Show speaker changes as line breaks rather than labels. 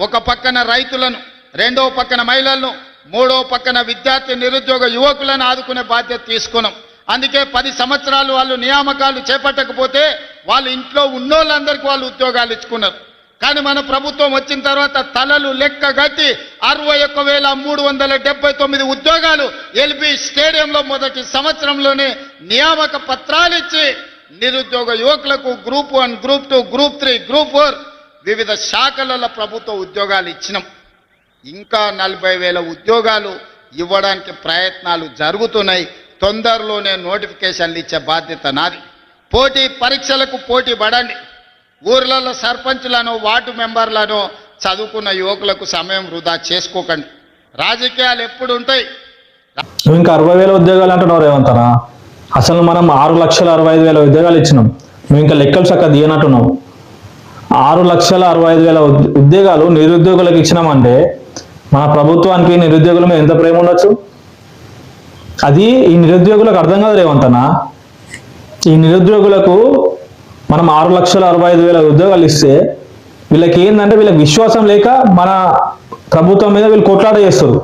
ఒక పక్కన రైతులను, రెండో పక్కన మహిళలను, మూడో పక్కన విద్యార్థి నిరుద్యోగ యువకులను ఆదుకునే బాధ్యత తీసుకున్నాం. అందుకే 10 సంవత్సరాలు వాళ్ళు నియామకాలు చేపట్టకపోతే వాళ్ళు ఇంట్లో ఉన్నోళ్ళందరికీ వాళ్ళు ఉద్యోగాలు ఇచ్చుకున్నారు. కానీ మన ప్రభుత్వం వచ్చిన తర్వాత తలలు లెక్క గట్టి 61,379 ఉద్యోగాలు ఎల్బీ స్టేడియంలో మొదటి సంవత్సరంలోనే నియామక పత్రాలు ఇచ్చి నిరుద్యోగ యువకులకు గ్రూప్ 1, గ్రూప్ 2, గ్రూప్ 3, గ్రూప్ 4 వివిధ శాఖలలో ప్రభుత్వ ఉద్యోగాలు ఇచ్చినాం. ఇంకా 40,000 ఉద్యోగాలు ఇవ్వడానికి ప్రయత్నాలు జరుగుతున్నాయి. తొందరలోనే నోటిఫికేషన్లు ఇచ్చే బాధ్యత నాది. పోటీ పరీక్షలకు పోటీ పడండి. ఊర్లలో సర్పంచ్లను, వార్డు మెంబర్లను చదువుకున్న యువకులకు సమయం వృధా చేసుకోకండి. రాజకీయాలు ఎప్పుడు ఉంటాయి.
నువ్వు ఇంకా 60,000 ఉద్యోగాలు అంటున్నావు రేవంతనా? అసలు మనం 6,65,000 ఉద్యోగాలు ఇచ్చినాం. నువ్వు ఇంకా లెక్కలు చక్కగా తీయనట్టున్నావు. 6,65,000 ఉద్యోగాలు నిరుద్యోగులకు ఇచ్చినామంటే మన ప్రభుత్వానికి నిరుద్యోగుల మీద ఎంత ప్రేమ ఉండొచ్చు? అది ఈ నిరుద్యోగులకు అర్థం కాదు రేవంతనా. ఈ నిరుద్యోగులకు మనం 6,65,000 ఉద్యోగాలు ఇస్తే వీళ్ళకి ఏంటంటే వీళ్ళకి విశ్వాసం లేక మన ప్రభుత్వం మీద వీళ్ళు కొట్లాట చేస్తారు.